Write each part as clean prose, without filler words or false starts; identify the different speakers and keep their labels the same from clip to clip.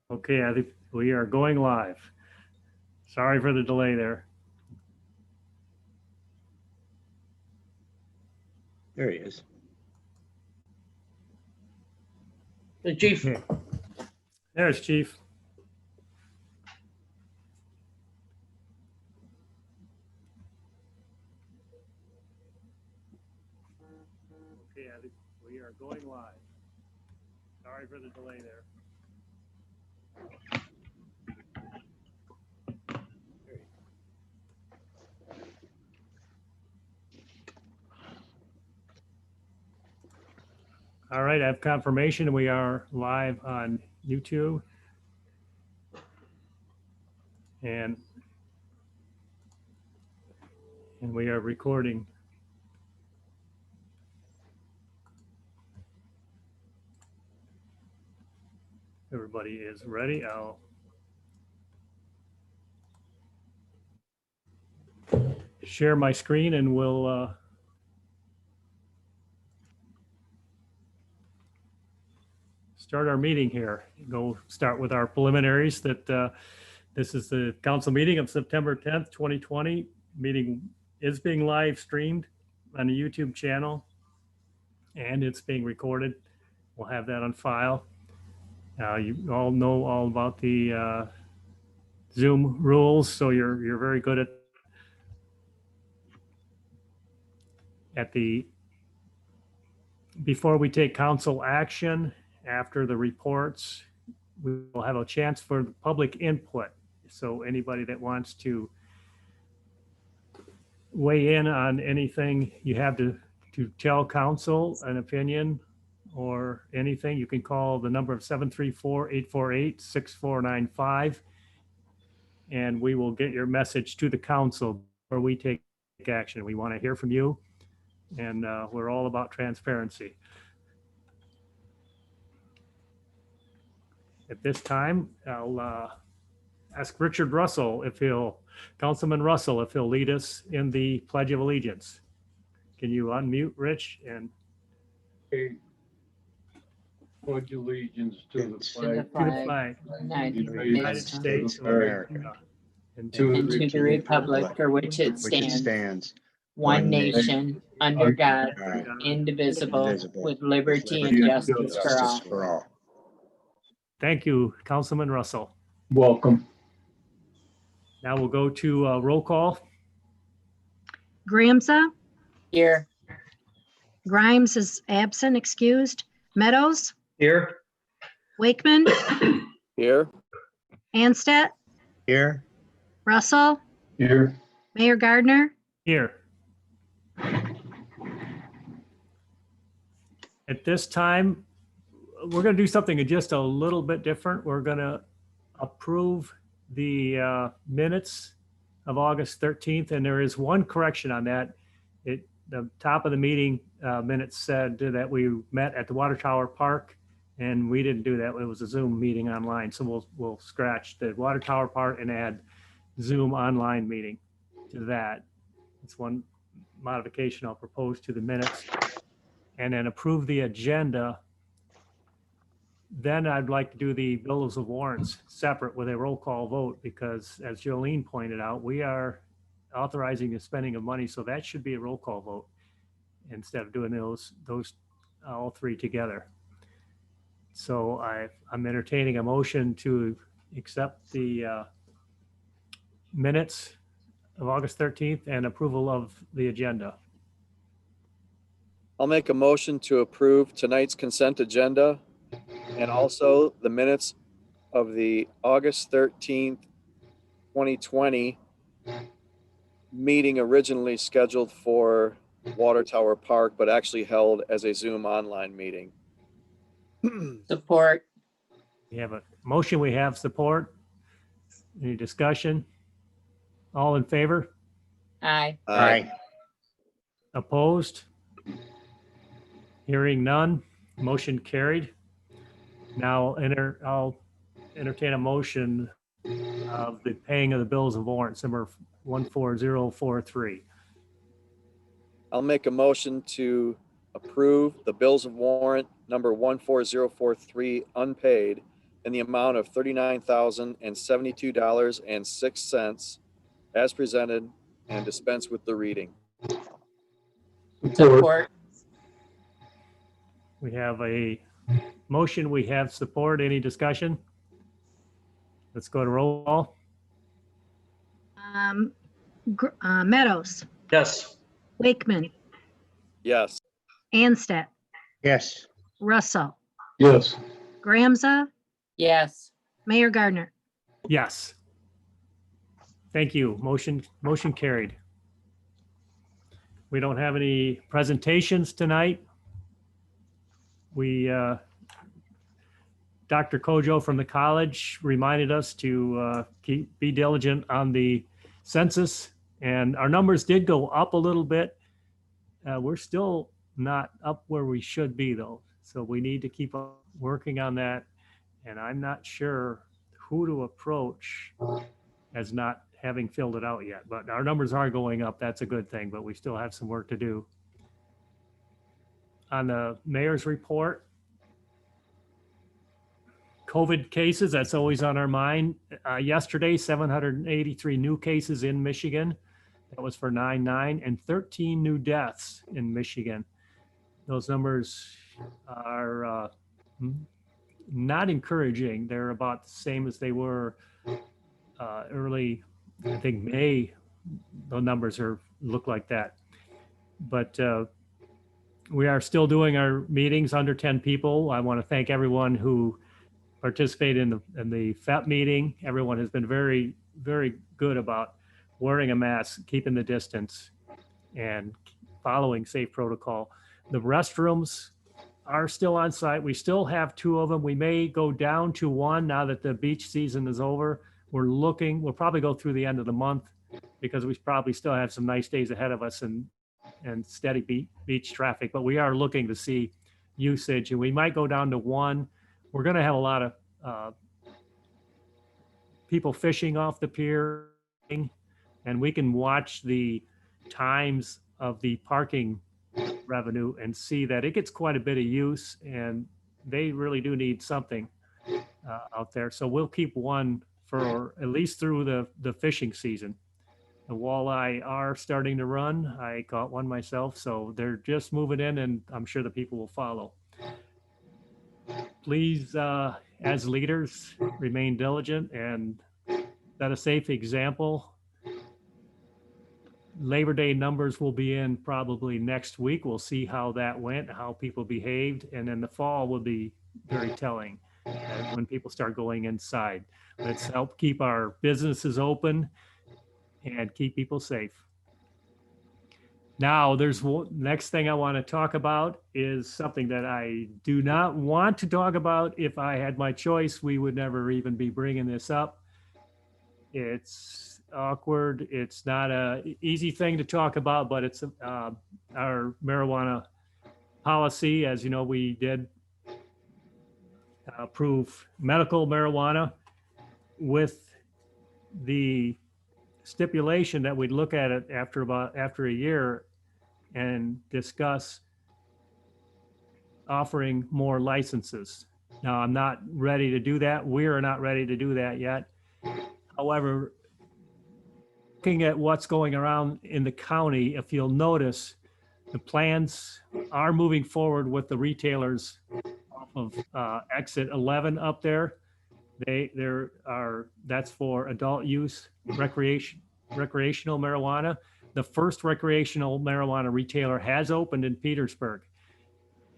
Speaker 1: Okay, I think we are going live. Sorry for the delay there.
Speaker 2: There he is.
Speaker 3: The chief.
Speaker 1: Okay. There's Chief. Okay, I think we are going live. Sorry for the delay there. All right, I have confirmation. We are live on YouTube. And we are recording. Everybody is ready. I'll share my screen and we'll start our meeting here. Go start with our preliminaries that this is the council meeting of September 10th, 2020. Meeting is being live streamed on the YouTube channel and it's being recorded. We'll have that on file. You all know all about the Zoom rules, so you're very good at the before we take council action after the reports, we will have a chance for public input. So anybody that wants to weigh in on anything you have to tell council an opinion or anything, you can call the number of 734-848-6495 and we will get your message to the council where we take action. We want to hear from you and we're all about transparency. At this time, I'll ask Richard Russell Councilman Russell, if he'll lead us in the Pledge of Allegiance. Can you unmute, Rich? And
Speaker 4: pledge allegiance to the flag
Speaker 1: to the flag
Speaker 3: United
Speaker 1: States
Speaker 2: of America
Speaker 1: and
Speaker 3: and to the republic for which it stands, one nation, under God, indivisible, with liberty and justice for all.
Speaker 1: Thank you, Councilman Russell.
Speaker 4: welcome.
Speaker 1: Now we'll go to roll call.
Speaker 5: Grahamsa,
Speaker 3: Here.
Speaker 5: Grimes is absent, excused. Meadows,
Speaker 3: Here.
Speaker 5: Wakeman,
Speaker 6: Here.
Speaker 5: Anstett,
Speaker 2: Here.
Speaker 5: Russell,
Speaker 4: Here.
Speaker 5: Mayor Gardner.
Speaker 1: Here. At this time, we're going to do something just a little bit different. We're going to approve the minutes of August 13th, and there is one correction on that. The top of the meeting minutes said that we met at the Water Tower Park, and we didn't do that. It was a Zoom meeting online, so we'll scratch the Water Tower part and add Zoom online meeting to that. It's one modification I'll propose to the minutes, and then approve the agenda. Then I'd like to do the bills of warrants separate with a roll call vote, because as Jolene pointed out, we are authorizing the spending of money. So that should be a roll call vote instead of doing those all three together. So I'm entertaining a motion to accept the minutes of August 13th and approval of the agenda.
Speaker 6: I'll make a motion to approve tonight's consent agenda and also the minutes of the August 13th, 2020 meeting originally scheduled for Water Tower Park, but actually held as a Zoom online meeting.
Speaker 3: Support.
Speaker 1: We have a motion, we have support. Any discussion? All in favor?
Speaker 3: Aye.
Speaker 2: Aye.
Speaker 1: Opposed? Hearing none, motion carried. Now I'll entertain a motion of the paying of the bills of warrants number 14043.
Speaker 6: I'll make a motion to approve the bills of warrant number 14043 unpaid in the amount of $39,072.06 as presented and dispense with the reading.
Speaker 3: Support.
Speaker 1: We have a motion, we have support. Any discussion? Let's go to roll call.
Speaker 5: Meadows,
Speaker 4: Yes.
Speaker 5: Wakeman,
Speaker 6: Yes.
Speaker 5: Anstett,
Speaker 2: Yes.
Speaker 5: Russell,
Speaker 4: Yes.
Speaker 5: Gramza,
Speaker 3: Yes.
Speaker 5: Mayor Gardner.
Speaker 1: Yes. Thank you. Motion carried. We don't have any presentations tonight. Dr. Kojo from the college reminded us to be diligent on the census, and our numbers did go up a little bit. We're still not up where we should be though. So we need to keep working on that. And I'm not sure who to approach as not having filled it out yet, but our numbers are going up. That's a good thing, but we still have some work to do. On the mayor's report, COVID cases, that's always on our mind. Yesterday, 783 new cases in Michigan. That was for 9/9, and 13 new deaths in Michigan. Those numbers are not encouraging. They're about the same as they were early, I think May. The numbers look like that. But we are still doing our meetings under 10 people. I want to thank everyone who participated in the FEP meeting. Everyone has been very, very good about wearing a mask, keeping the distance, and following safe protocol. The restrooms are still on site. We still have 2 of them. We may go down to 1 now that the beach season is over. We'll probably go through the end of the month because we probably still have some nice days ahead of us and steady beach traffic, but we are looking to see usage, and we might go down to 1. We're going to have a lot of people fishing off the pier, and we can watch the times of the parking revenue and see that it gets quite a bit of use, and they really do need something out there. So we'll keep 1 for at least through the fishing season. The walleye are starting to run. I caught 1 myself, so they're just moving in, and I'm sure the people will follow. Please, as leaders, remain diligent and set a safe example. Labor Day numbers will be in probably next week. We'll see how that went, how people behaved, and then the fall will be very telling when people start going inside. Let's help keep our businesses open and keep people safe. Now, next thing I want to talk about is something that I do not want to talk about. If I had my choice, we would never even be bringing this up. It's awkward. It's not an easy thing to talk about, but it's our marijuana policy. As you know, we did approve medical marijuana with the stipulation that we'd look at it after a year and discuss offering more licenses. Now, I'm not ready to do that. We're not ready to do that yet. However, looking at what's going around in the county, if you'll notice, the plans are moving forward with the retailers off of exit 11 up there. That's for adult use, recreational marijuana. The first recreational marijuana retailer has opened in Petersburg.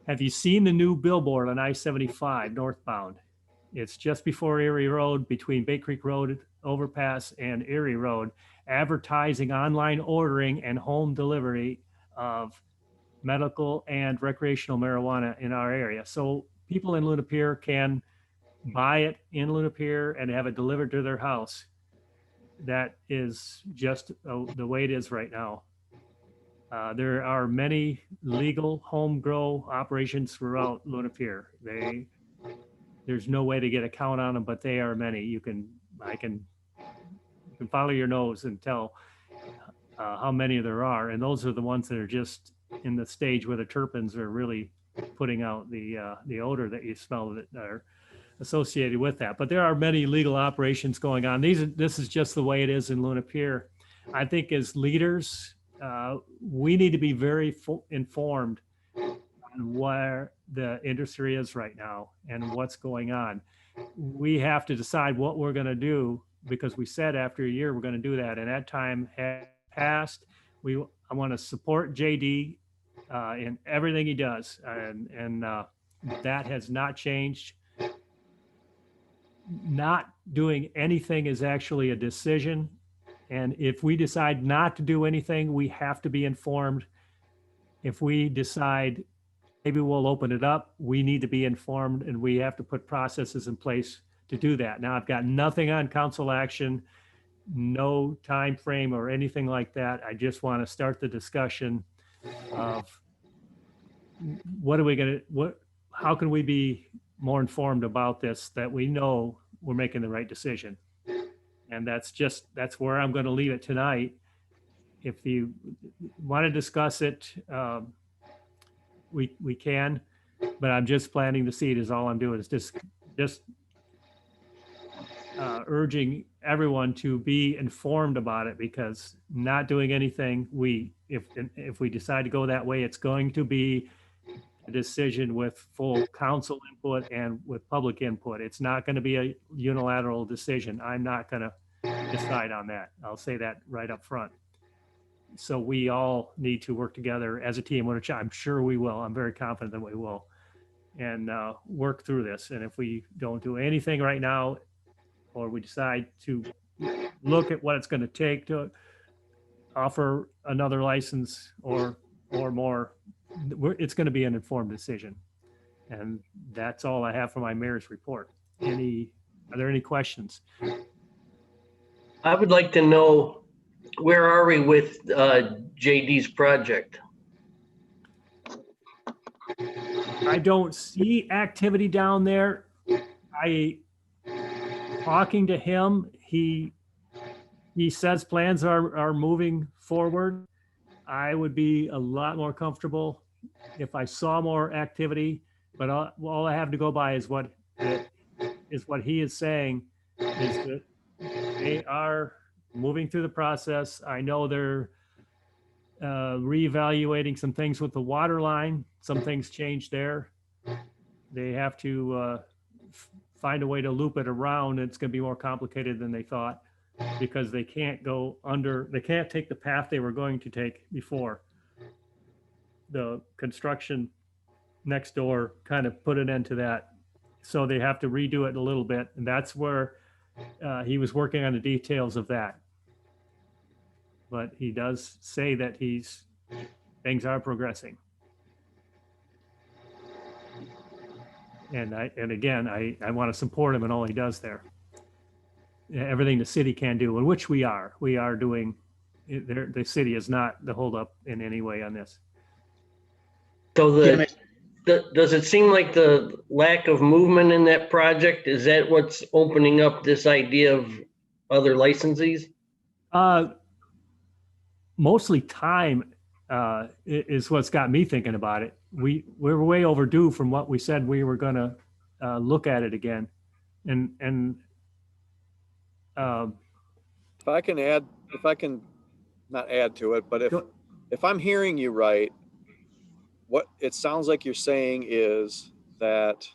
Speaker 1: Have you seen the new billboard on I-75 northbound? It's just before Erie Road, between Bay Creek Road overpass and Erie Road, advertising online ordering and home delivery of medical and recreational marijuana in our area. So people in Luna Pier can buy it in Luna Pier and have it delivered to their house. That is just the way it is right now. There are many legal home grow operations throughout Luna Pier. There's no way to get a count on them, but they are many. You can follow your nose and tell how many there are, and those are the ones that are just in the stage where the terpenes are really putting out the odor that you smell that are associated with that. But there are many legal operations going on. This is just the way it is in Luna Pier. I think as leaders, we need to be very informed on where the industry is right now and what's going on. We have to decide what we're going to do, because we said after a year we're going to do that, and that time has passed. I want to support JD in everything he does, and that has not changed. Not doing anything is actually a decision, and if we decide not to do anything, we have to be informed. If we decide maybe we'll open it up, we need to be informed, and we have to put processes in place to do that. Now, I've got nothing on council action, no time frame or anything like that. I just want to start the discussion of how can we be more informed about this, that we know we're making the right decision. And that's where I'm going to leave it tonight. If you want to discuss it, we can, but I'm just planting the seed is all I'm doing, is just urging everyone to be informed about it, because not doing anything, if we decide to go that way, it's going to be a decision with full council input and with public input. It's not going to be a unilateral decision. I'm not going to decide on that. I'll say that right up front. So we all need to work together as a team, which I'm sure we will. I'm very confident that we will, and work through this. And if we don't do anything right now, or we decide to look at what it's going to take to offer another license or more, it's going to be an informed decision. And that's all I have for my mayor's report. Are there any questions?
Speaker 7: I would like to know, where are we with JD's project?
Speaker 1: I don't see activity down there. Talking to him, he says plans are moving forward. I would be a lot more comfortable if I saw more activity, but all I have to go by is what he is saying, is that they are moving through the process. I know they're reevaluating some things with the water line. Some things changed there. They have to find a way to loop it around. It's going to be more complicated than they thought, because they can't take the path they were going to take before. The construction next door kind of put an end to that. So they have to redo it a little bit. And that's where he was working on the details of that. But he does say that things are progressing. And again, I want to support him in all he does there. Everything the city can do, and which we are doing. The city is not the holdup in any way on this.
Speaker 7: So does it seem like the lack of movement in that project, is that what's opening up this idea of other licensees?
Speaker 1: Mostly time is what's got me thinking about it. We're way overdue from what we said we were going to look at it again. And
Speaker 6: If I can not add to it, but if I'm hearing you right, what it sounds like you're saying is that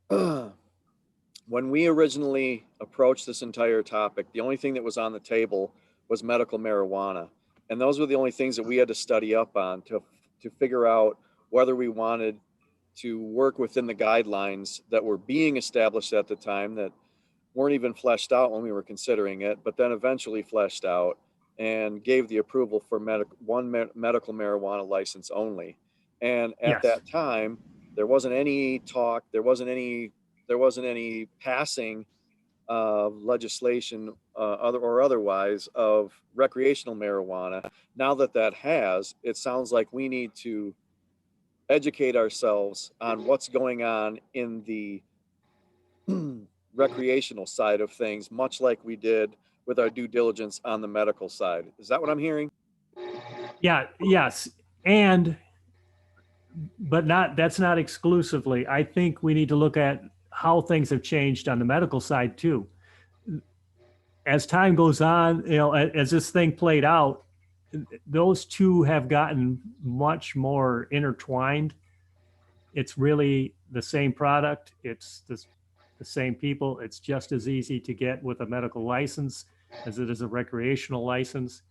Speaker 6: when we originally approached this entire topic, the only thing that was on the table was medical marijuana. And those were the only things that we had to study up on to figure out whether we wanted to work within the guidelines that were being established at the time, that weren't even fleshed out when we were considering it, but then eventually fleshed out and gave the approval for one medical marijuana license only. And at that time, there wasn't any talk, there wasn't any passing of legislation or otherwise of recreational marijuana. Now that has, it sounds like we need to educate ourselves on what's going on in the recreational side of things, much like we did with our due diligence on the medical side. Is that what I'm hearing?
Speaker 1: Yeah, yes. But that's not exclusively. I think we need to look at how things have changed on the medical side too. As time goes on, as this thing played out, those two have gotten much more intertwined. It's really the same product. It's the same people. It's just as easy to get with a medical license as it is a recreational license.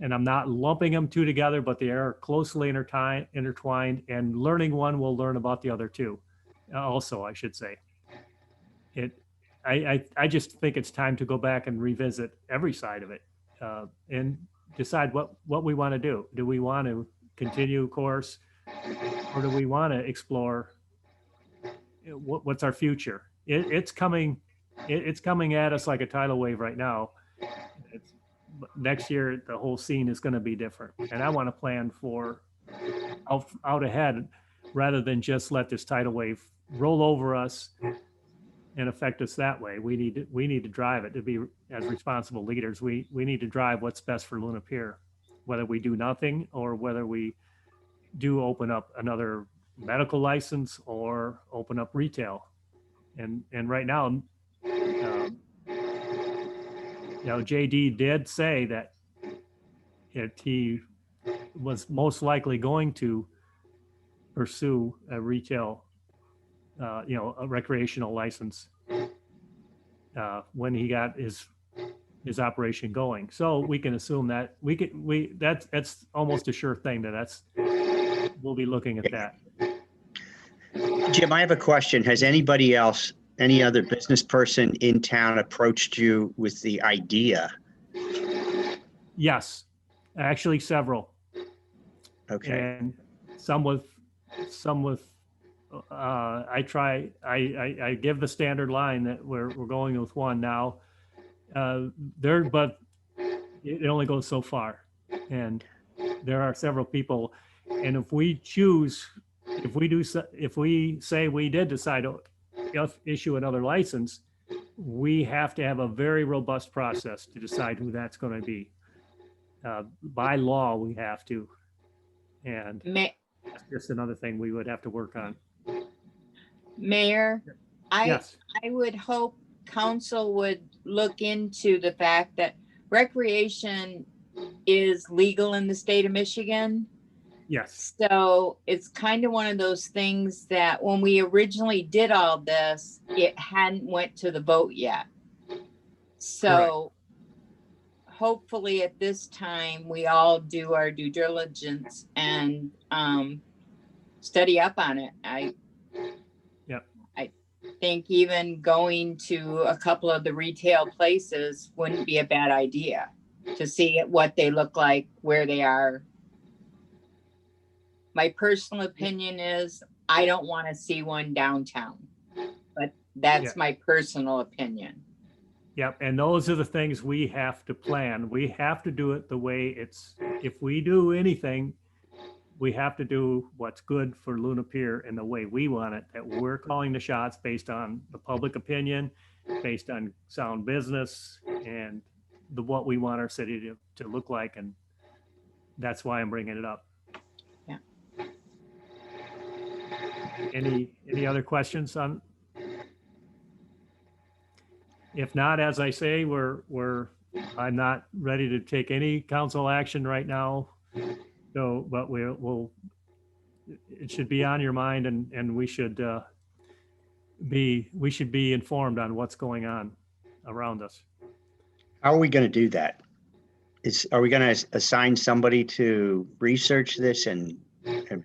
Speaker 1: And I'm not lumping them two together, but they are closely intertwined, and learning one will learn about the other two. Also, I should say. I just think it's time to go back and revisit every side of it and decide what we want to do. Do we want to continue course, or do we want to explore what's our future? It's coming at us like a tidal wave right now. Next year, the whole scene is going to be different, and I want to plan for out ahead rather than just let this tidal wave roll over us and affect us that way. We need to drive it to be as responsible leaders. We need to drive what's best for Luna Pier, whether we do nothing or whether we do open up another medical license or open up retail. And right now, JD did say that he was most likely going to pursue a retail, a recreational license when he got his operation going. So we can assume that that's almost a sure thing we'll be looking at that.
Speaker 2: Jim, I have a question. Has anybody else, any other business person in town approached you with the idea?
Speaker 1: Yes, actually several.
Speaker 2: Okay.
Speaker 1: And some with I give the standard line that we're going with one now. But it only goes so far, and there are several people. And if we say we did decide to issue another license, we have to have a very robust process to decide who that's going to be. By law, we have to, and that's just another thing we would have to work on.
Speaker 3: Mayor,
Speaker 1: Yes.
Speaker 3: I would hope council would look into the fact that recreation is legal in the state of Michigan.
Speaker 1: Yes.
Speaker 3: So it's kind of one of those things that when we originally did all this, it hadn't went to the vote yet. So hopefully at this time, we all do our due diligence and study up on it. I think even going to a couple of the retail places wouldn't be a bad idea to see what they look like, where they are. My personal opinion is I don't want to see one downtown, but that's my personal opinion.
Speaker 1: Yep. And those are the things we have to plan. We have to do it the way if we do anything, we have to do what's good for Luna Pier in the way we want it, that we're calling the shots based on the public opinion, based on sound business and what we want our city to look like. And that's why I'm bringing it up.
Speaker 3: Yeah.
Speaker 1: Any other questions on? If not, as I say, I'm not ready to take any council action right now. So, but it should be on your mind, and we should be informed on what's going on around us.
Speaker 2: How are we going to do that? Are we going to assign somebody to research this and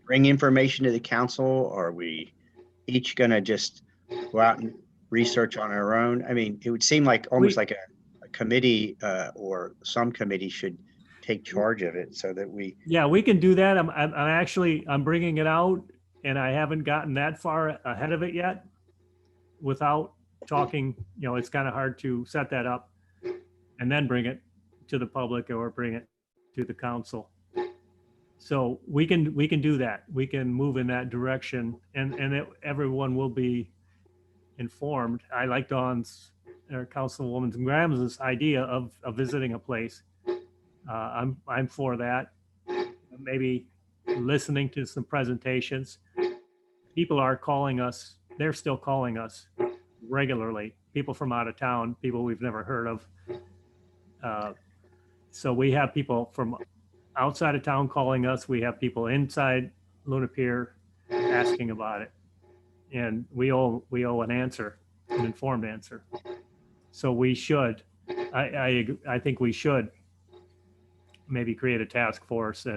Speaker 2: bring information to the council? Or are we each going to just go out and research on our own? I mean, it would seem like almost like a committee or some committee should take charge of it so that we.
Speaker 1: Yeah, we can do that. I'm bringing it out, and I haven't gotten that far ahead of it yet without talking. It's kind of hard to set that up and then bring it to the public or bring it to the council. So we can do that. We can move in that direction, and everyone will be informed. I like Councilwoman Graham's idea of visiting a place. I'm for that. Maybe listening to some presentations. People are calling us. They're still calling us regularly, people from out of town, people we've never heard of. So we have people from outside of town calling us. We have people inside Luna Pier asking about it. And we owe an answer, an informed answer. So we should, I think we should maybe create a task force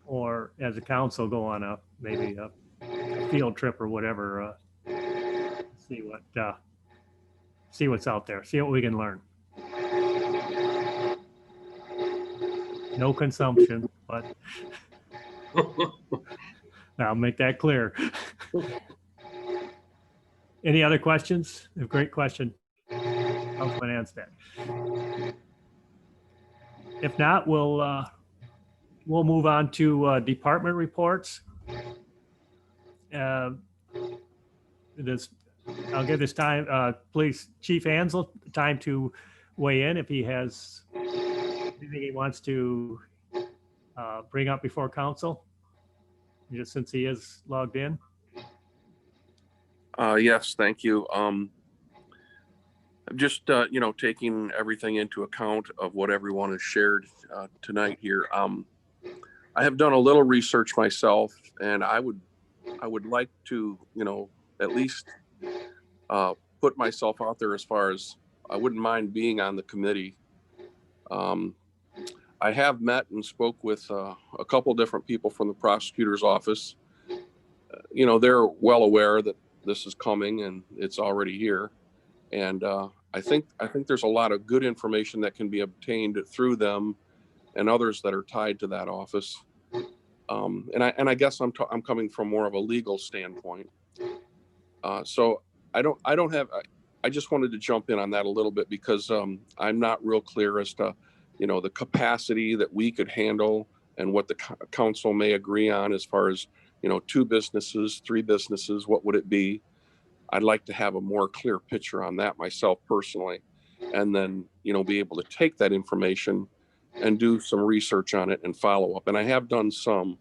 Speaker 1: or as a council go on maybe a field trip or whatever, see what's out there, see what we can learn. No consumption, but I'll make that clear. Any other questions? A great question, Councilman Anstett. If not, we'll move on to department reports. I'll give this time, please, Chief Ansel, time to weigh in if he has anything he wants to bring up before council, just since he is logged in.
Speaker 8: Yes, thank you. Just, taking everything into account of what everyone has shared tonight here. I have done a little research myself, and I would like to, at least put myself out there as far as I wouldn't mind being on the committee. I have met and spoke with a couple different people from the prosecutor's office. They're well aware that this is coming and it's already here. And I think there's a lot of good information that can be obtained through them and others that are tied to that office. And I guess I'm coming from more of a legal standpoint. So I just wanted to jump in on that a little bit because I'm not real clear as to, the capacity that we could handle and what the council may agree on as far as, 2 businesses, 3 businesses, what would it be? I'd like to have a more clear picture on that myself personally, and then, be able to take that information and do some research on it and follow up. And I have done some,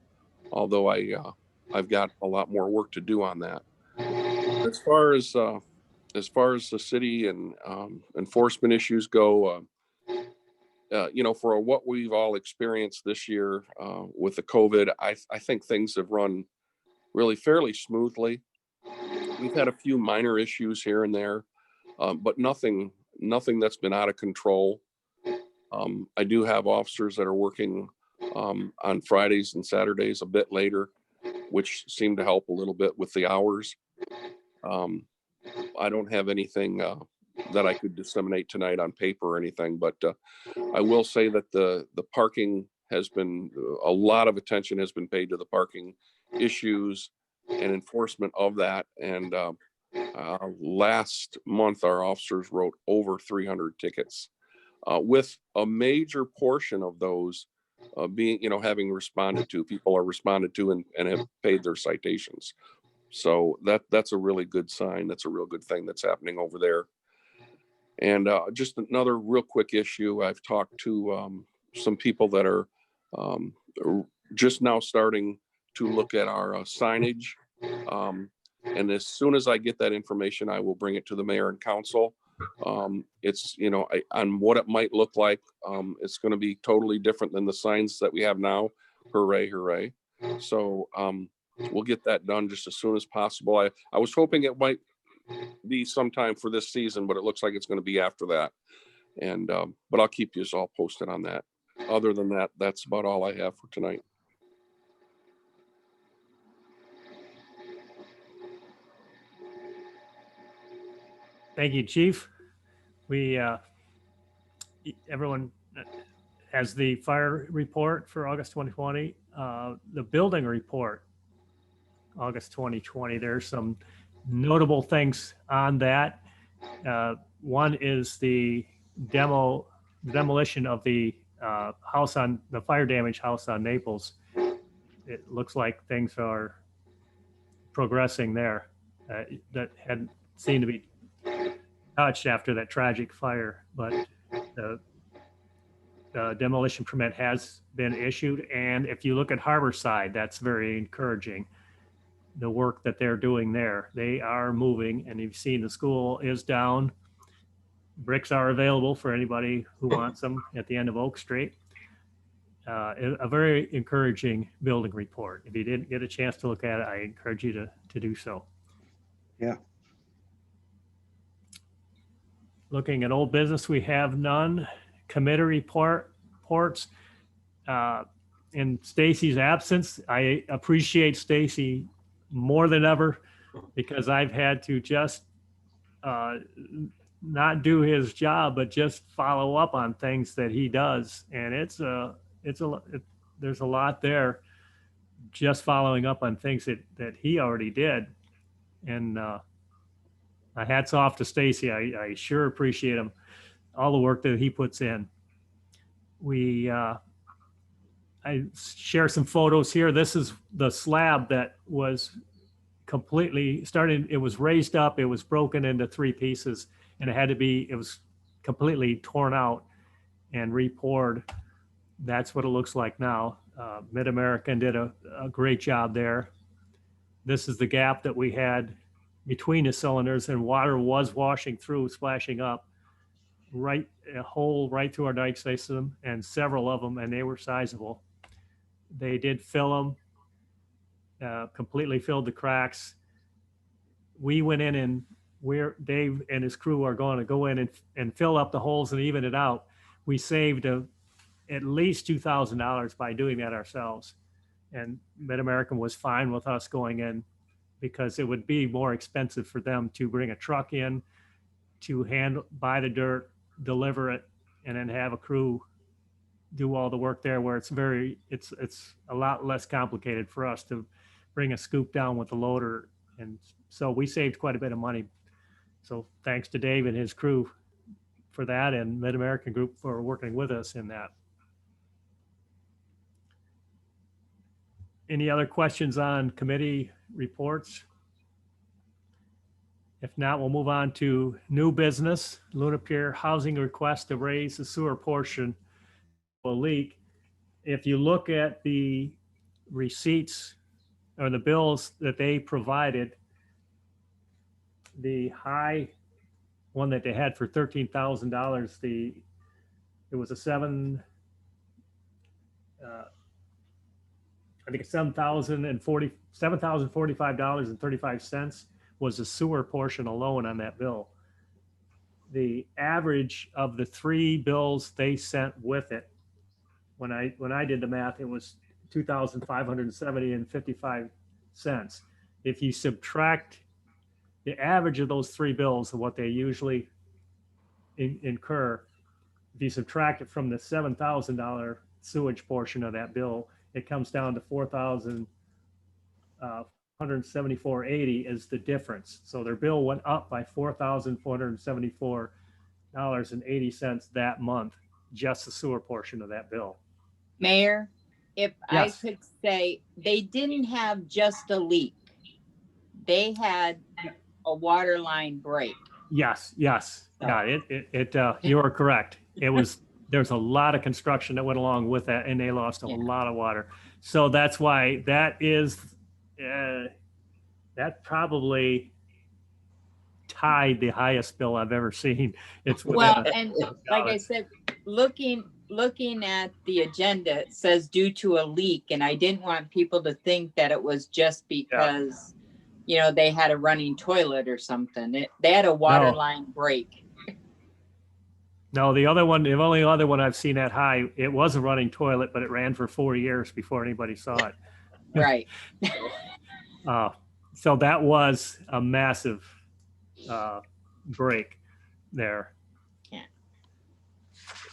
Speaker 8: although I've got a lot more work to do on that. As far as the city and enforcement issues go, for what we've all experienced this year with the COVID, I think things have run really fairly smoothly. We've had a few minor issues here and there, but nothing that's been out of control. I do have officers that are working on Fridays and Saturdays a bit later, which seem to help a little bit with the hours. I don't have anything that I could disseminate tonight on paper or anything, but I will say that the parking has been, a lot of attention has been paid to the parking issues and enforcement of that. And last month, our officers wrote over 300 tickets, with a major portion of those being, having responded to, people are responded to and have paid their citations. So that's a really good sign. That's a real good thing that's happening over there. And just another real quick issue. I've talked to some people that are just now starting to look at our signage. And as soon as I get that information, I will bring it to the mayor and council. It's, on what it might look like. It's going to be totally different than the signs that we have now. Hooray, hooray. So we'll get that done just as soon as possible. I was hoping it might be sometime for this season, but it looks like it's going to be after that. And but I'll keep you all posted on that. Other than that, that's about all I have for tonight.
Speaker 1: Thank you, Chief. Everyone has the fire report for August 2020, the building report, August 2020. There's some notable things on that. One is the demolition of the house on the fire damaged house on Naples. It looks like things are progressing there. That hadn't seemed to be touched after that tragic fire, but the demolition permit has been issued. And if you look at Harborside, that's very encouraging. the work that they're doing there. They are moving, and you've seen the school is down. Bricks are available for anybody who wants them at the end of Oak Street. A very encouraging building report. If you didn't get a chance to look at it, I encourage you to do so.
Speaker 2: Yeah.
Speaker 1: Looking at old business, we have none. Committee reports. In Stacy's absence, I appreciate Stacy more than ever because I've had to just not do his job, but just follow up on things that he does. And there's a lot there just following up on things that he already did. And my hat's off to Stacy. I sure appreciate him, all the work that he puts in. I share some photos here. This is the slab that was completely started. It was raised up. It was broken into 3 pieces, and it was completely torn out and repoured. That's what it looks like now. Mid-American did a great job there. This is the gap that we had between the cylinders, and water was washing through, splashing up a hole right through our dike system, and several of them, and they were sizable. They did fill them, completely filled the cracks. We went in and Dave and his crew are going to go in and fill up the holes and even it out. We saved at least $2,000 by doing that ourselves. And Mid-American was fine with us going in because it would be more expensive for them to bring a truck in to buy the dirt, deliver it, and then have a crew do all the work there, where it's a lot less complicated for us to bring a scoop down with the loader. And so we saved quite a bit of money. So thanks to Dave and his crew for that, and Mid-American Group for working with us in that. Any other questions on committee reports? If not, we'll move on to new business. Luna Pier housing request to raise the sewer portion of a leak. If you look at the receipts or the bills that they provided, the high one that they had for $13,000, it was a I think it's $7,045.35 was the sewer portion alone on that bill. The average of the 3 bills they sent with it, when I did the math, it was $2,570.55. If you subtract the average of those 3 bills of what they usually incur, if you subtract it from the $7,000 sewage portion of that bill, it comes down to $4,174.80 is the difference. So their bill went up by $4,474.80 that month, just the sewer portion of that bill.
Speaker 3: Mayor, if
Speaker 1: Yes.
Speaker 3: I could say, they didn't have just a leak. They had a water line break.
Speaker 1: Yes. Yeah, you are correct. There's a lot of construction that went along with that, and they lost a lot of water. So that's why that probably tied the highest bill I've ever seen. It's
Speaker 3: Well, and like I said, looking at the agenda, it says due to a leak, and I didn't want people to think that it was just because, they had a running toilet or something. They had a water line break.
Speaker 1: No, the only other one I've seen that high, it was a running toilet, but it ran for 4 years before anybody saw it.
Speaker 3: Right.
Speaker 1: So that was a massive break there.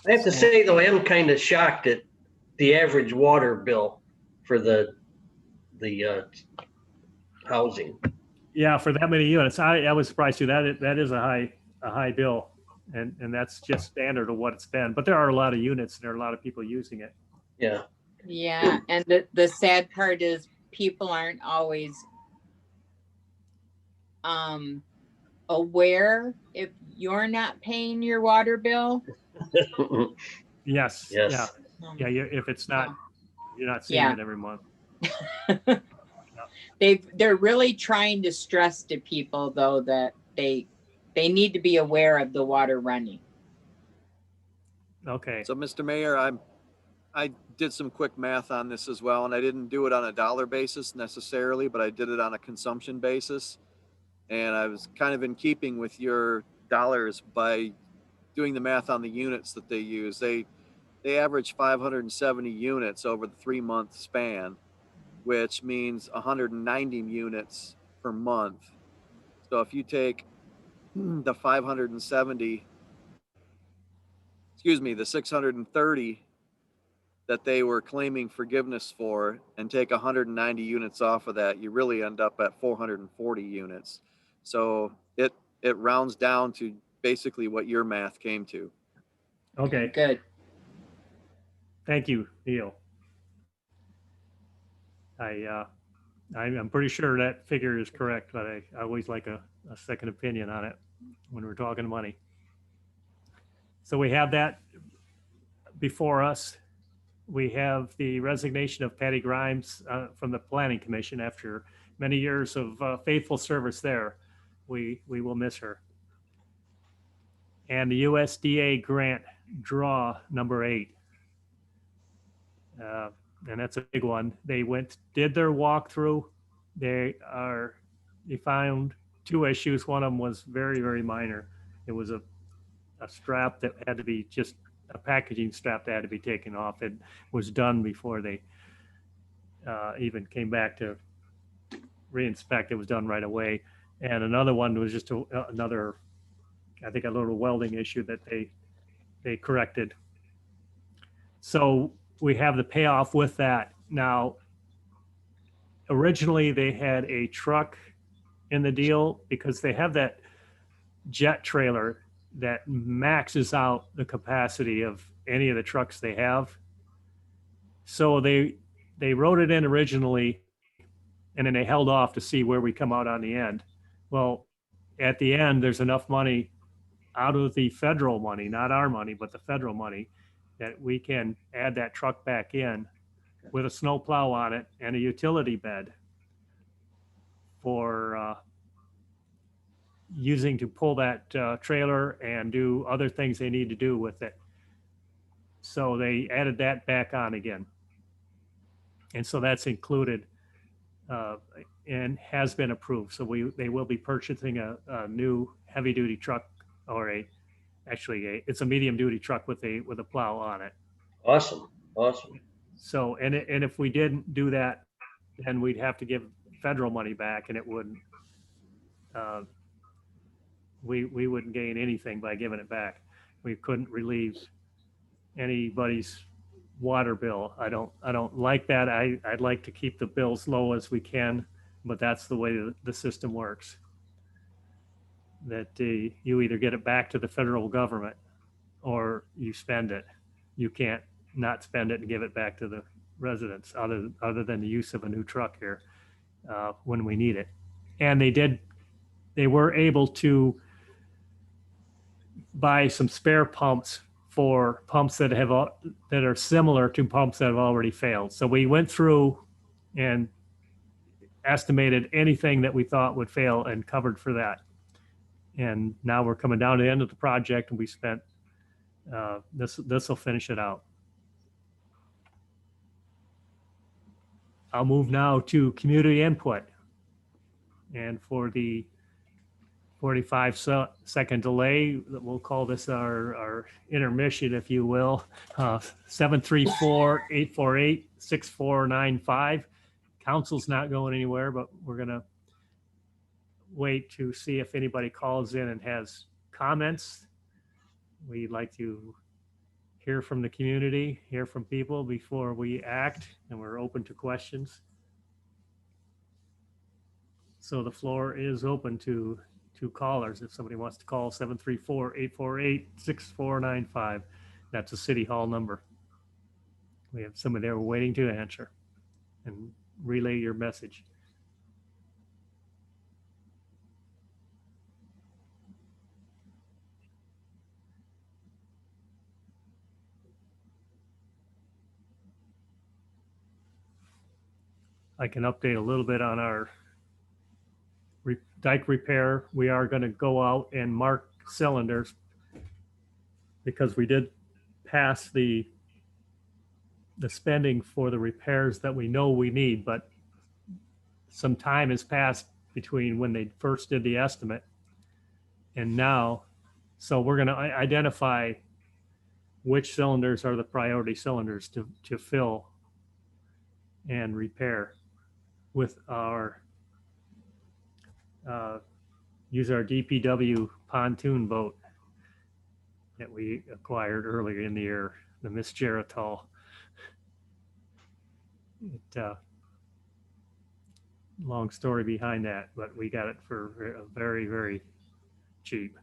Speaker 7: I have to say, though, I am kind of shocked at the average water bill for the housing.
Speaker 1: Yeah, for that many units, I was surprised too. That is a high bill, and that's just standard of what it's been. But there are a lot of units, and there are a lot of people using it.
Speaker 7: Yeah.
Speaker 3: Yeah, and the sad part is people aren't always aware if you're not paying your water bill.
Speaker 1: Yes.
Speaker 7: Yes.
Speaker 1: Yeah. If it's not, you're not seeing
Speaker 3: Yeah.
Speaker 1: it every month.
Speaker 3: they're really trying to stress to people though that they need to be aware of the water running.
Speaker 1: Okay,
Speaker 6: So, Mr. Mayor, I did some quick math on this as well, and I didn't do it on a dollar basis necessarily, but I did it on a consumption basis. And I was kind of in keeping with your dollars by doing the math on the units that they use. They average 570 units over the 3-month span, which means 190 units per month. So if you take the 570, the 630 that they were claiming forgiveness for and take 190 units off of that, you really end up at 440 units. So it rounds down to basically what your math came to.
Speaker 1: okay.
Speaker 3: Good.
Speaker 1: Thank you, Neil. I'm pretty sure that figure is correct, but I always like a second opinion on it when we're talking money. So we have that before us. We have the resignation of Patty Grimes from the Planning Commission after many years of faithful service there. We will miss her. And the USDA grant draw number 8. And that's a big one. They did their walkthrough. They found 2 issues. One of them was very, very minor. It was a strap that had to be just a packaging strap that had to be taken off. It was done before they even came back to reinspect. It was done right away. And another one was just another, I think, a little welding issue that they corrected. So we have the payoff with that. Now, originally they had a truck in the deal because they have that jet trailer that maxes out the capacity of any of the trucks they have. So they wrote it in originally, and then they held off to see where we come out on the end. Well, at the end, there's enough money out of the federal money, not our money, but the federal money, that we can add that truck back in with a snow plow on it and a utility bed for using to pull that trailer and do other things they need to do with it. So they added that back on again. And so that's included and has been approved. So they will be purchasing a new heavy duty truck, or it's a medium duty truck with a plow on it.
Speaker 7: Awesome.
Speaker 1: So, and if we didn't do that, then we'd have to give federal money back, and it wouldn't, we wouldn't gain anything by giving it back. We couldn't relieve anybody's water bill. I don't like that. I'd like to keep the bills low as we can, but that's the way the system works. That you either get it back to the federal government or you spend it. You can't not spend it and give it back to the residents other than the use of a new truck here when we need it. And they were able to buy some spare pumps for pumps that are similar to pumps that have already failed. So we went through and estimated anything that we thought would fail and covered for that. And now we're coming down to the end of the project, and we spent this will finish it out. I'll move now to community input. And for the 45-second delay, we'll call this our intermission, if you will. 734-848-6495. Council's not going anywhere, but we're going to wait to see if anybody calls in and has comments. We'd like to hear from the community, hear from people before we act, and we're open to questions. So the floor is open to callers. If somebody wants to call, 734-848-6495. That's a City Hall number. We have somebody there waiting to answer and relay your message. I can update a little bit on our dike repair. We are going to go out and mark cylinders because we did pass the spending for the repairs that we know we need, but some time has passed between when they first did the estimate and now. So we're going to identify which cylinders are the priority cylinders to fill and repair with our use our DPW pontoon boat that we acquired earlier in the year, the Miss Geritol. Long story behind that, but we got it for very, very cheap.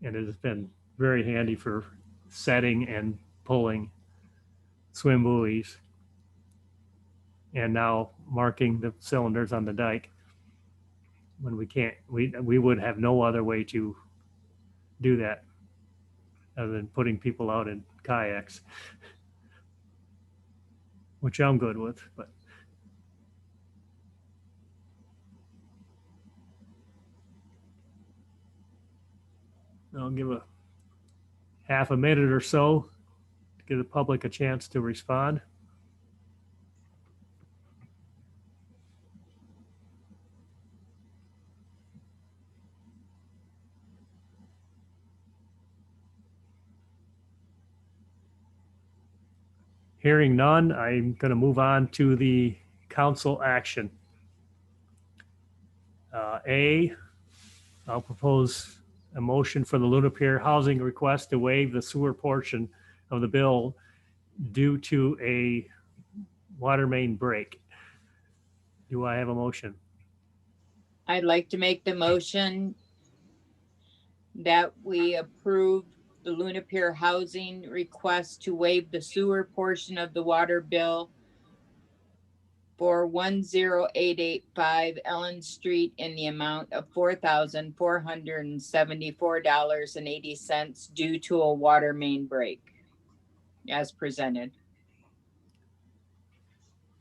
Speaker 1: And it has been very handy for setting and pulling swim buoys. And now marking the cylinders on the dike when we can't, we would have no other way to do that other than putting people out in kayaks, which I'm good with, but. I'll give a half a minute or so to give the public a chance to respond. Hearing none, I'm going to move on to the council action. I'll propose a motion for the Luna Pier housing request to waive the sewer portion of the bill due to a water main break. Do I have a motion?
Speaker 3: I'd like to make the motion that we approve the Luna Pier housing request to waive the sewer portion of the water bill for 10885 Ellen Street in the amount of $4,474.80 due to a water main break, as presented.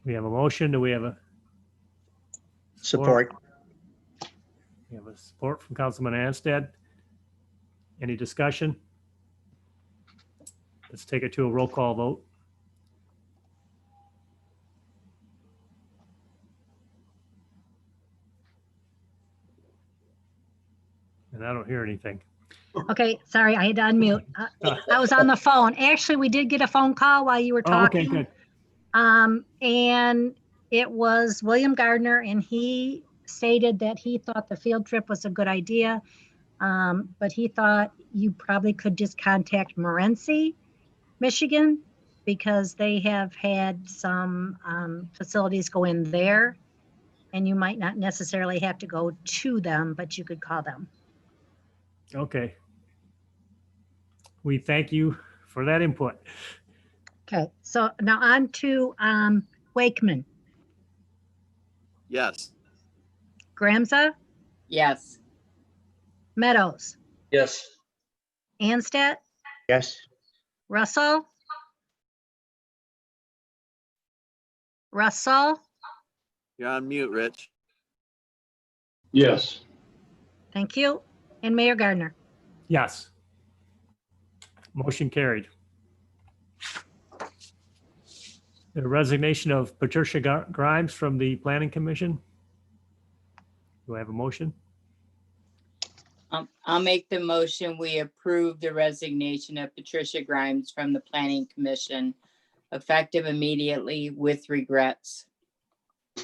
Speaker 1: We have a motion. Do we have a
Speaker 2: Support.
Speaker 1: We have a support from Councilman Anstead. Any discussion? Let's take it to a roll call vote. And I don't hear anything.
Speaker 5: Okay, sorry, I had to unmute. I was on the phone. Actually, we did get a phone call while you were
Speaker 1: Oh, okay,
Speaker 5: talking.
Speaker 1: good.
Speaker 5: And it was William Gardner, and he stated that he thought the field trip was a good idea. But he thought you probably could just contact Morenci, Michigan, because they have had some facilities go in there, and you might not necessarily have to go to them, but you could call them.
Speaker 1: Okay. We thank you for that input.
Speaker 5: Okay, so now on to Wakeman,
Speaker 6: Yes.
Speaker 5: Gramza,
Speaker 3: Yes.
Speaker 5: Meadows,
Speaker 7: Yes.
Speaker 5: Anstett,
Speaker 2: Yes.
Speaker 5: Russell,
Speaker 6: You're on mute, Rich.
Speaker 4: Yes.
Speaker 5: thank you, and Mayor Gardner.
Speaker 1: Yes. Motion carried. The resignation of Patricia Grimes from the Planning Commission. Do I have a motion?
Speaker 3: I'll make the motion. We approve the resignation of Patricia Grimes from the Planning Commission, effective immediately with regrets.
Speaker 1: We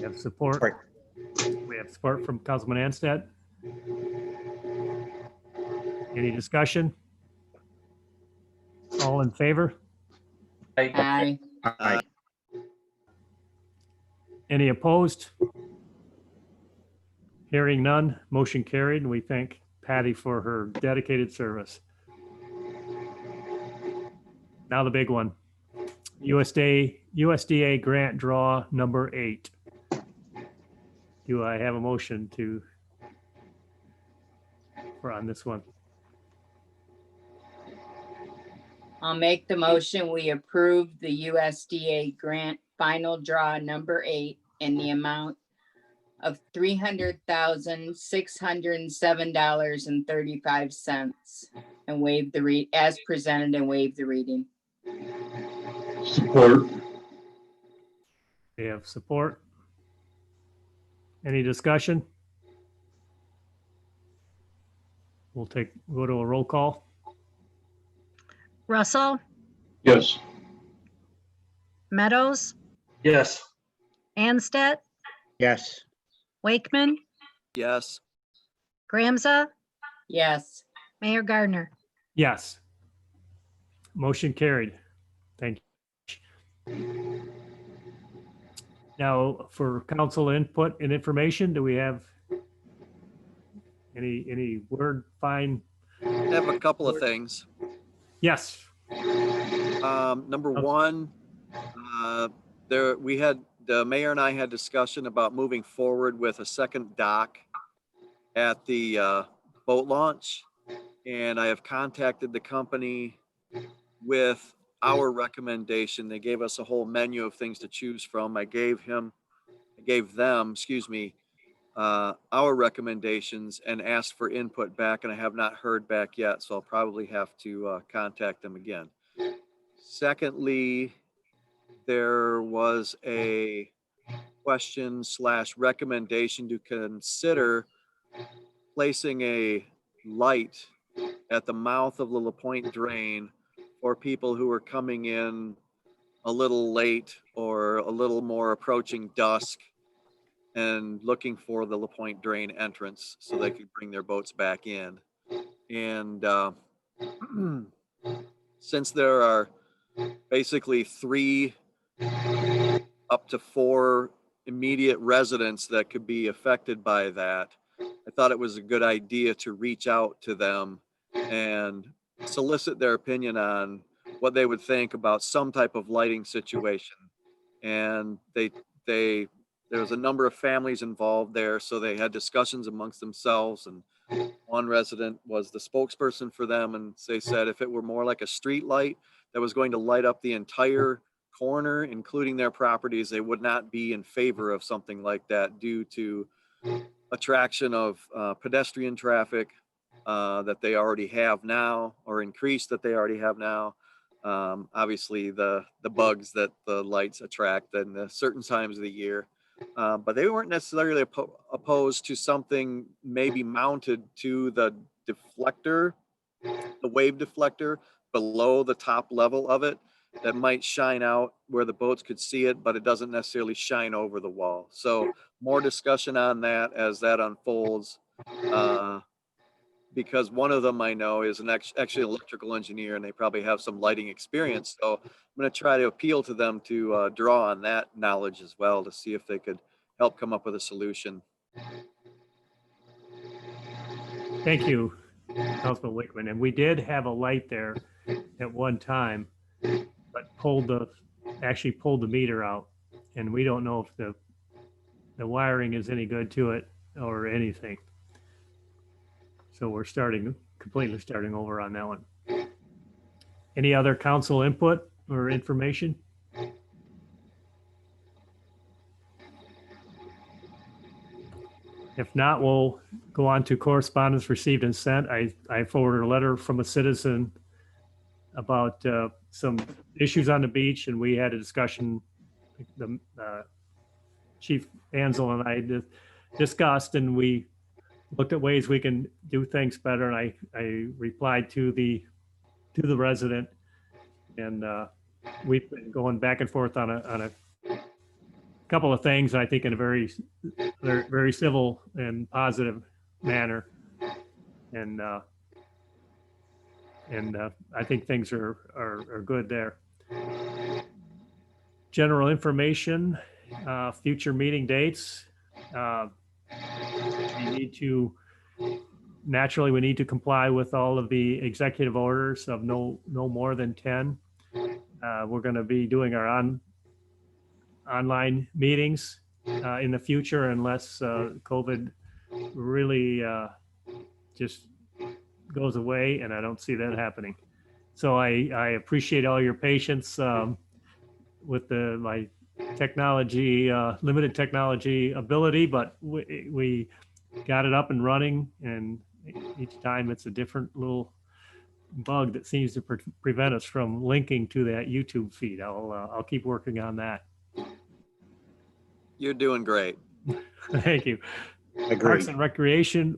Speaker 1: have support. We have support from Councilman Anstead. Any discussion? All in favor?
Speaker 3: Aye.
Speaker 2: Aye.
Speaker 1: Any opposed? Hearing none, motion carried, and we thank Patty for her dedicated service. Now the big one. USDA grant draw number 8. Do I have a motion for on this one?
Speaker 3: I'll make the motion. We approve the USDA grant final draw number 8 in the amount of $300,607.35 and waive the as presented and waive the reading.
Speaker 4: Support.
Speaker 1: We have support. Any discussion? We'll go to a roll call.
Speaker 5: Russell,
Speaker 4: Yes.
Speaker 5: Meadows,
Speaker 7: Yes.
Speaker 5: Anstett,
Speaker 2: Yes.
Speaker 5: Wakeman,
Speaker 6: Yes.
Speaker 5: Gramza,
Speaker 3: Yes.
Speaker 5: Mayor Gardner.
Speaker 1: Yes. Motion carried. Thank you. Now, for council input and information, do we have any word fine?
Speaker 6: I have a couple of things.
Speaker 1: Yes.
Speaker 6: Number one, the mayor and I had discussion about moving forward with a second dock at the boat launch. And I have contacted the company with our recommendation. They gave us a whole menu of things to choose from. I gave them, our recommendations and asked for input back, and I have not heard back yet. So I'll probably have to contact them again. Secondly, there was a question / recommendation to consider placing a light at the mouth of the LaPointe drain for people who are coming in a little late or a little more approaching dusk and looking for the LaPointe drain entrance so they could bring their boats back in. And since there are basically 3 up to 4 immediate residents that could be affected by that, I thought it was a good idea to reach out to them and solicit their opinion on what they would think about some type of lighting situation. And there was a number of families involved there, so they had discussions amongst themselves, and one resident was the spokesperson for them, and they said if it were more like a street light that was going to light up the entire corner, including their properties, they would not be in favor of something like that due to attraction of pedestrian traffic that they already have now, or increase that they already have now. Obviously the bugs that the lights attract in the certain times of the year. But they weren't necessarily opposed to something maybe mounted to the deflector, the wave deflector below the top level of it, that might shine out where the boats could see it, but it doesn't necessarily shine over the wall. So more discussion on that as that unfolds, because one of them I know is actually an electrical engineer, and they probably have some lighting experience. So I'm going to try to appeal to them to draw on that knowledge as well to see if they could help come up with a solution.
Speaker 1: Thank you, Councilman Wickman. And we did have a light there at one time, but actually pulled the meter out. And we don't know if the wiring is any good to it or anything. So we're completely starting over on that one. Any other council input or information? If not, we'll go on to correspondence received and sent. I forwarded a letter from a citizen about some issues on the beach, and we had a discussion. The Chief Ansel and I discussed, and we looked at ways we can do things better. And I replied to the resident, and we've been going back and forth on a couple of things, I think in a very, very civil and positive manner. And I think things are good there. General information, future meeting dates. We need to comply with all of the executive orders of no more than 10. We're going to be doing our online meetings in the future unless COVID really just goes away, and I don't see that happening. So I appreciate all your patience with my technology, limited technology ability, but we got it up and running, and each time it's a different little bug that seems to prevent us from linking to that YouTube feed. I'll keep working on that.
Speaker 6: You're doing great.
Speaker 1: Thank you.
Speaker 2: Agreed.
Speaker 1: Parks and Recreation,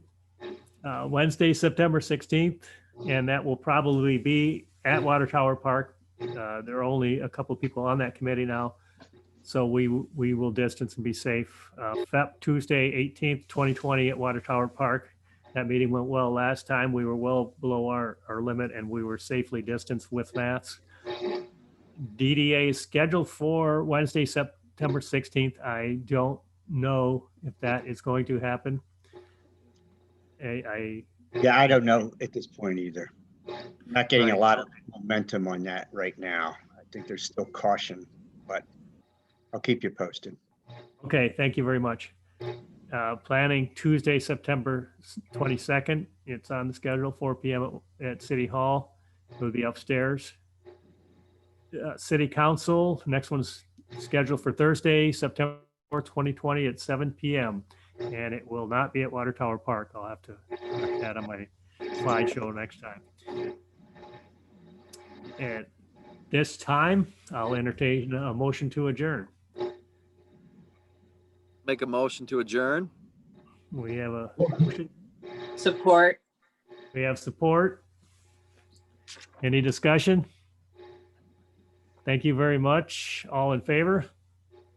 Speaker 1: Wednesday, September 16th, and that will probably be at Water Tower Park. There are only a couple people on that committee now, so we will distance and be safe. FEP Tuesday, 18th, 2020 at Water Tower Park. That meeting went well last time. We were well below our limit, and we were safely distanced with masks. DDA is scheduled for Wednesday, September 16th. I don't know if that is going to happen.
Speaker 2: Yeah, I don't know at this point either. Not getting a
Speaker 1: Right.
Speaker 2: lot of momentum on that right now. I think there's still caution, but I'll keep you posted.
Speaker 1: Okay, thank you very much. Planning Tuesday, September 22nd. It's on the schedule, 4 p.m. at City Hall. It'll be upstairs. City Council, next one's scheduled for Thursday, September 2020 at 7 p.m. And it will not be at Water Tower Park. I'll have to correct that on my slideshow next time. At this time, I'll entertain a motion to adjourn.
Speaker 6: Make a motion to adjourn.
Speaker 1: We have a motion.
Speaker 3: Support.
Speaker 1: We have support. Any discussion? Thank you very much. All in favor?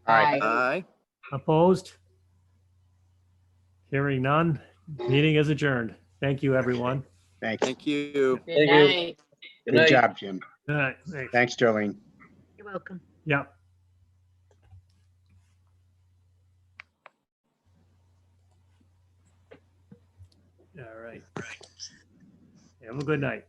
Speaker 2: Aye.
Speaker 6: Aye.
Speaker 1: Opposed? Hearing none. Meeting is adjourned. Thank you, everyone.
Speaker 2: Thanks.
Speaker 6: Thank you.
Speaker 3: Good
Speaker 7: Thank you.
Speaker 3: night.
Speaker 7: Good
Speaker 2: Good
Speaker 7: night.
Speaker 2: job, Jim.
Speaker 1: All right. Thanks.
Speaker 2: Thanks, Jolene.
Speaker 5: You're welcome.
Speaker 1: Yeah. All right. Have a good night.